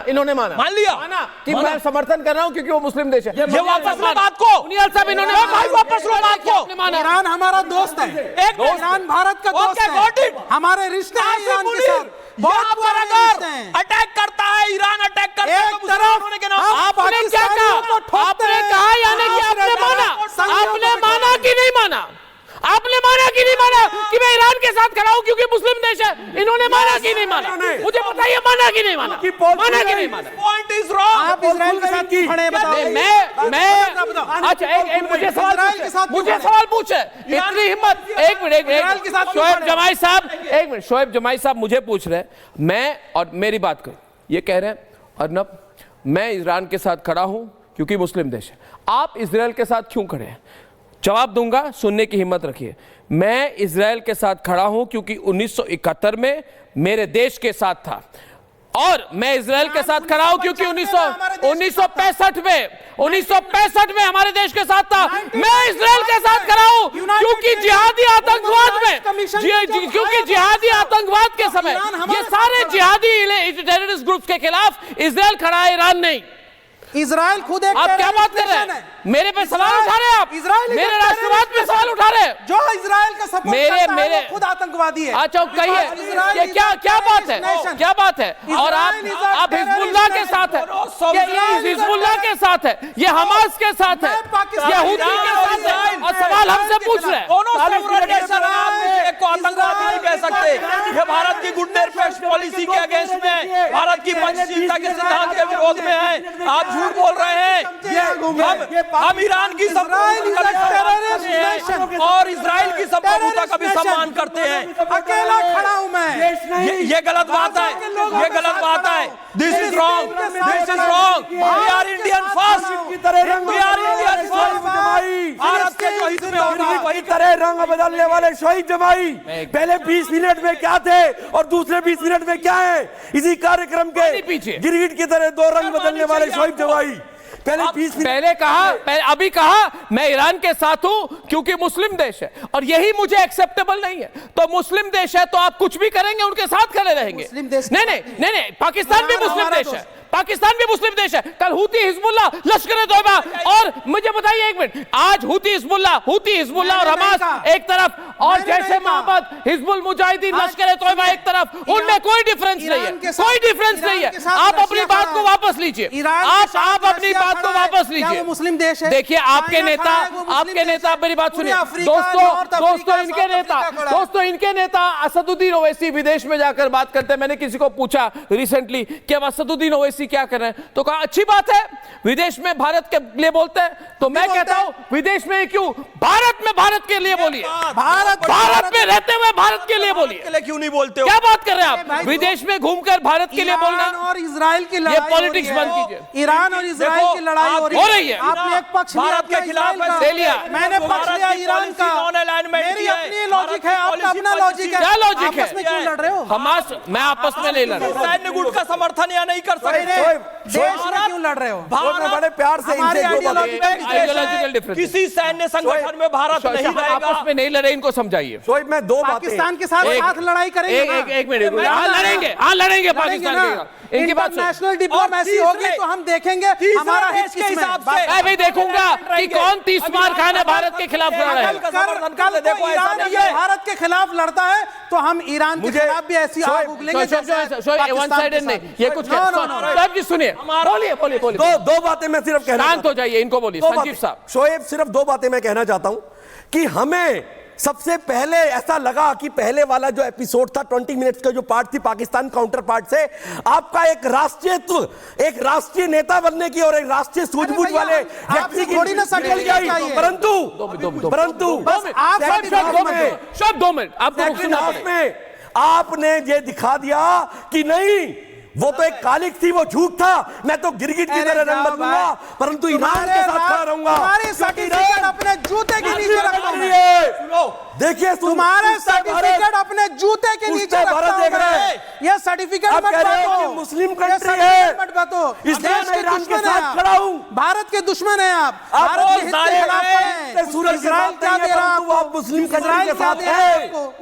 इन्होंने माना, मान लिया कि मैं समर्थन कर रहा हूं क्योंकि वो मुस्लिम देश है। ये वापस लो बात को, मुनियाल साहब इन्होंने भाई वापस लो बात को। ईरान हमारा दोस्त है, एक ईरान भारत का दोस्त है, हमारे रिश्ते हैं ईरान के साथ, बहुत पुराने रिश्ते हैं। अटैक करता है ईरान, अटैक करता है एक तरफ आपने क्या कहा, आपने कहा यानी कि आपने माना, आपने माना कि नहीं माना, आपने माना कि नहीं माना कि मैं ईरान के साथ खड़ा हूं क्योंकि मुस्लिम देश है? इन्होंने माना कि नहीं माना? मुझे बताइए, माना कि नहीं माना? माना कि नहीं माना? Point is wrong. आप इजराइल के साथ क्यों खड़े हैं बताओ? मैं अच्छा एक मुझे सवाल पूछे, इतनी हिम्मत। एक मिनट, शोएब जमाई साहब, एक मिनट, शोएब जमाई साहब मुझे पूछ रहे हैं, मैं और मेरी बात करें, ये कह रहे हैं अर्नब मैं ईरान के साथ खड़ा हूं क्योंकि मुस्लिम देश है, आप इजराइल के साथ क्यों खड़े हैं? जवाब दूंगा, सुनने की हिम्मत रखिए। मैं इजराइल के साथ खड़ा हूं क्योंकि 1971 में मेरे देश के साथ था, और मैं इजराइल के साथ खड़ा हूं क्योंकि 1965 में हमारे देश के साथ था। मैं इजराइल के साथ खड़ा हूं क्योंकि जिहादी आतंकवाद में, क्योंकि जिहादी आतंकवाद के समय ये सारे जिहादी टेररिस्ट ग्रुप्स के खिलाफ इजराइल खड़ा है, ईरान नहीं। इजराइल खुद एक आप क्या बात कर रहे हैं? मेरे पे सवाल उठा रहे हैं आप, मेरे राष्ट्रवाद पे सवाल उठा रहे हैं। जो इजराइल का सपोर्ट करता है वो खुद आतंकवादी है। अच्छा कहिए, क्या बात है, क्या बात है? और आप हिजबुल्लाह के साथ है, हिजबुल्लाह के साथ है, ये हमास के साथ है, ये हुती के साथ है, और सवाल हमसे पूछ रहे हैं। को आतंकवादी नहीं कह सकते। ये भारत की गुड निरपेक्ष पॉलिसी के अगेंस्ट में, भारत की पंचशीलता के सिद्धांत के विरोध में है। आप झूठ बोल रहे हैं। हम ईरान की और इजराइल की संप्रभुता का भी सम्मान करते हैं। अकेला खड़ा हूं मैं, ये गलत बात है, ये गलत बात है। This is wrong, this is wrong. We are Indian first, we are Indian first. Bharat के जो हित में होगा वही तरह रंग बदलने वाले शहीद जमाई पहले 20 मिनट में क्या थे और दूसरे 20 मिनट में क्या है? इसी कार्यक्रम के गिरगिट की तरह दो रंग बदलने वाले शहीद जमाई पहले अभी कहा मैं ईरान के साथ हूं क्योंकि मुस्लिम देश है, और यही मुझे एक्सेप्टेबल नहीं है। तो मुस्लिम देश है तो आप कुछ भी करेंगे उनके साथ खड़े रहेंगे? नहीं, पाकिस्तान भी मुस्लिम देश है, पाकिस्तान भी मुस्लिम देश है। कल हुती हिजबुल्लाह, लश्कर तौबा, और मुझे बताइए एक मिनट, आज हुती हिजबुल्लाह और हमास एक तरफ, और जैसे मोहम्मद, हिजबुल मुजाहिदीन, लश्कर तौबा एक तरफ, उनमें कोई डिफरेंस नहीं है, कोई डिफरेंस नहीं है। आप अपनी बात को वापस लीजिए, आप अपनी बात को वापस लीजिए। मुस्लिम देश है। देखिए आपके नेता, मेरी बात सुनिए दोस्तों, इनके नेता असदुद्दीन ओवैसी विदेश में जाकर बात करते हैं। मैंने किसी को पूछा रिसेंटली कि अब असदुद्दीन ओवैसी क्या कर रहे हैं, तो कहा अच्छी बात है, विदेश में भारत के लिए बोलते हैं। तो मैं कहता हूं विदेश में क्यों, भारत में भारत के लिए बोलिए, भारत में रहते हुए भारत के लिए बोलिए। क्यों नहीं बोलते हो? क्या बात कर रहे हैं आप? विदेश में घूमकर भारत के लिए बोलना और इजराइल की लड़ाई, ये पॉलिटिक्स बंद कीजिए। ईरान और इजराइल की लड़ाई हो रही है, आपने एक पक्ष भारत के खिलाफ ले लिया, मैंने पक्ष लिया ईरान का। मेरी अपनी लॉजिक है, आपका अपना लॉजिक है। क्या लॉजिक है? आपस में क्यों लड़ रहे हो? हमास में आपस में नहीं लड़ रहा। सैन्य गुट का समर्थन या नहीं कर सकते? देश में क्यों लड़ रहे हो? बड़े प्यार से आइडियोलॉजिकल डिफरेंस, किसी सैन्य संगठन में भारत नहीं रहेगा। आपस में नहीं लड़े, इनको समझाइए। मैं दो पाकिस्तान के साथ लड़ाई करेंगे। एक मिनट, लड़ेंगे पाकिस्तान के साथ। इनकी बात इंटरनेशनल डिप्लोमेसी होगी तो हम देखेंगे हमारा हित के हिसाब से। मैं भी देखूंगा कि कौन 30 मार खाने भारत के खिलाफ लड़ रहा है। कल देखो ईरान अगर भारत के खिलाफ लड़ता है तो हम ईरान के खिलाफ भी ऐसी आग उगलेंगे जैसे वन साइडेड नहीं, ये कुछ साहब जी सुनिए, बोलिए। दो बातें मैं सिर्फ कहना, शांत हो जाइए, इनको बोलिए संजीव साहब। शोएब, सिर्फ दो बातें मैं कहना चाहता हूं कि हमें सबसे पहले ऐसा लगा कि पहले वाला जो एपिसोड था 20 मिनट्स का जो पार्ट थी पाकिस्तान काउंटर पार्ट से, आपका एक राष्ट्रीयत्व, एक राष्ट्रीय नेता बनने की और एक राष्ट्रीय सूझबूझ वाले व्यक्ति की थोड़ी ना सकल चाहिए। परंतु सब 2 मिनट आपने ये दिखा दिया कि नहीं, वो तो एक कालिक थी, वो झूठ था, मैं तो गिरगिट की तरह रंग बदलूंगा, परंतु ईरान के साथ खड़ा रहूंगा। हमारे सर्टिफिकेट अपने जूते के नीचे रख लो। देखिए तुम्हारे सर्टिफिकेट अपने जूते के नीचे रखा हुआ है। ये सर्टिफिकेट मत बांटो, मुस्लिम कंट्री है, मत बांटो। इसलिए देश मैं के ईरान के दुश्मन हैं साथ आप। खड़ा हूं। भारत के दुश्मन हैं आप। भारत के हित के खिलाफ खड़े हैं। इजराइल क्या दे रहा है आप मुस्लिम कंट्री इजराइल के क्या साथ दे रहा है है। आपको?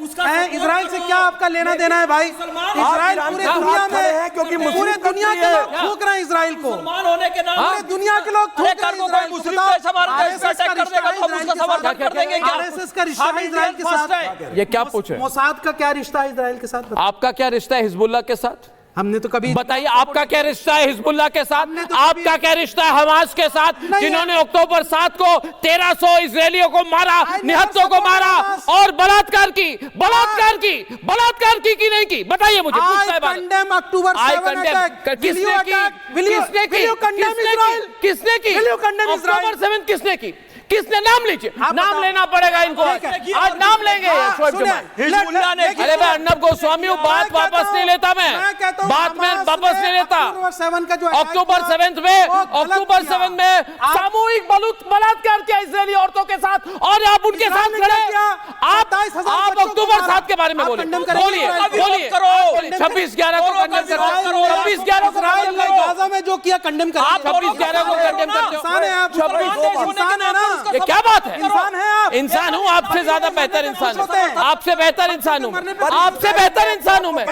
इजराइल से क्या आपका लेना देना है भाई? इजराइल पूरे दुनिया में, क्योंकि पूरे दुनिया के लोग थूक रहे हैं इजराइल को। मुसलमान होने के नाम पूरे दुनिया के लोग थूक रहे हैं कोई इजराइल को। मुस्लिम देश हमारे देश पे अटैक कर देगा तो हम उसका समर्थन कर देंगे क्या? आरएसएस का रिश्ता है इजराइल के साथ। ये क्या पूछे? मोसाद का क्या रिश्ता है इजराइल के साथ? आपका क्या रिश्ता है हिजबुल्लाह के साथ? हमने तो कभी बताइए, आपका क्या रिश्ता है हिजबुल्लाह के साथ? हमने तो आपका क्या रिश्ता है हमास के साथ, जिन्होंने अक्टूबर 7 को 1300 इजरायलियों को मारा, निहत्तों को मारा और बलात्कार की की नहीं की? बताइए मुझे। अक्टूबर 7 अटैक किसने की? अक्टूबर 7 किसने की? किसने? नाम लीजिए, नाम लेना पड़ेगा इनको। आज नाम लेंगे शोएब जमाई। हिजबुल्लाह ने अरे मैं अर्नब गोस्वामी हूँ, बात वापस नहीं लेता मैं बात में वापस नहीं लेता। अक्टूबर 7 में सामूहिक बलात्कार किया इजरायली औरतों के साथ और आप उनके साथ खड़े। आप अक्टूबर 7 के बारे में बोलिए 26/11 को कंडेम करो। 26/11 को गाजा में जो किया कंडेम कर। 26/11 को कंडेम करते हो। ये क्या बात है? इंसान है आप। इंसान हूँ, आपसे ज्यादा बेहतर इंसान हूँ। आपसे बेहतर इंसान हूँ, आपसे बेहतर इंसान हूँ मैं।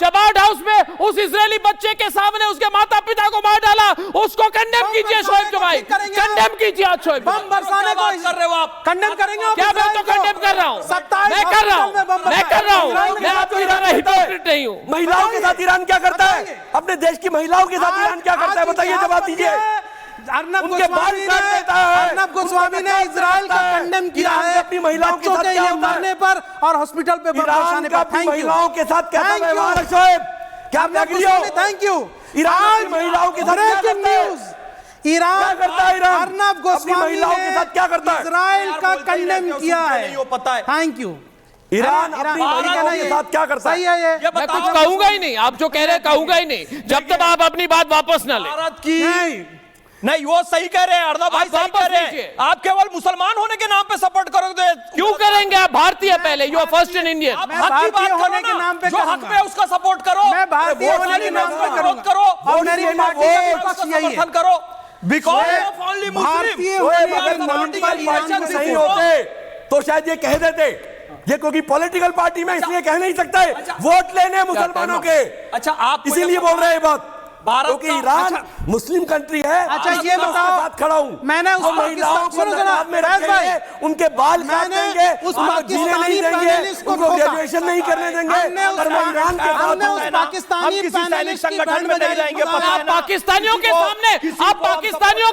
चबार्ड हाउस में उस इजरायली बच्चे के सामने उसके माता पिता को मार डाला, उसको कंडेम कीजिए शोएब जमाई, कंडेम कीजिए आज शोएब। बम बरसाने को कर रहे हो आप? कंडेम करेंगे? क्या मैं तो कंडेम कर रहा हूँ, मैं कर रहा हूँ। मैं आपकी तरह हिपोक्रेट नहीं हूँ। महिलाओं के साथ ईरान क्या करता है? अपने देश की महिलाओं के साथ ईरान क्या करता है? बताइए, जवाब दीजिए। अर्नब उनके बाल काट देता है। गोस्वामी ने इजराइल का कंडेम किया है अपनी महिलाओं के साथ ये क्या होता है? मरने पर और हॉस्पिटल पे बम बरसाने पर। Thank you. महिलाओं के साथ कैसा व्यवहार है शोएब? क्या आप एग्री हो? Thank you. ईरान की महिलाओं के साथ क्या करता है? ईरान क्या करता है ईरान? अर्नब गोस्वामी महिलाओं के साथ क्या करता है? इजराइल का कंडेम किया है। पता है। Thank you. ईरान अपनी महिलाओं के साथ क्या करता है? सही है ये। मैं कुछ कहूंगा ही नहीं, आप जो कह रहे हैं कहूंगा ही नहीं जब तक आप अपनी बात वापस ना ले। भारत की नहीं, वो सही कह रहे हैं, अर्नब भाई सही कह रहे हैं। आप केवल मुसलमान होने के नाम पे सपोर्ट करोगे? क्यों करेंगे? आप भारतीय पहले, you are first in Indian. आप हक की बात करो के नाम पे जो हक में उसका सपोर्ट करो। मैं भारतीय होने के नाम पे विरोध करो और मेरी पार्टी का पक्ष यही है। समर्थन करो बिकॉज ऑफ ओनली भारतीय मुस्लिम। होने के पॉलिटिकल पार्टी में सही होते तो शायद ये कह देते, ये क्योंकि पॉलिटिकल पार्टी में इसलिए कह नहीं सकता है, वोट लेने मुसलमानों के। अच्छा, आप इसीलिए बोल रहे हैं बात। भारत क्योंकि ईरान मुस्लिम कंट्री है। अच्छा, ये बताओ, साथ खड़ा हूं मैंने उस महिलाओं को नकाब में रखेंगे, उनके बाल काट देंगे, उस उनको जीने नहीं देंगे, उनको ग्रेजुएशन नहीं करने देंगे। और मैं ईरान के साथ हमने हूं। उस पाकिस्तानी पैनलिस्ट की बैंड में नहीं जाएंगे। आप पाकिस्तानियों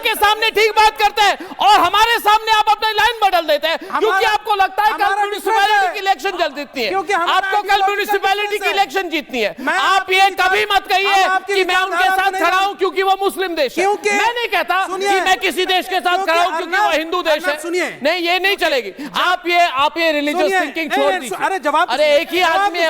के सामने ठीक बात करते हैं और हमारे सामने आप अपनी लाइन बदल देते हैं क्योंकि आपको लगता है कल म्युनिसिपैलिटी की इलेक्शन जीतनी है। आपको कल म्युनिसिपैलिटी की इलेक्शन जीतनी है। आप ये कभी मत कहिए कि मैं उनके साथ खड़ा हूं क्योंकि वो मुस्लिम देश है। मैं नहीं कहता कि मैं किसी देश के साथ खड़ा हूं क्योंकि वो हिंदू देश है। नहीं, ये नहीं चलेगी। आप ये रिलीजियस थिंकिंग छोड़ दीजिए। अरे जवाब, अरे एक ही आदमी है।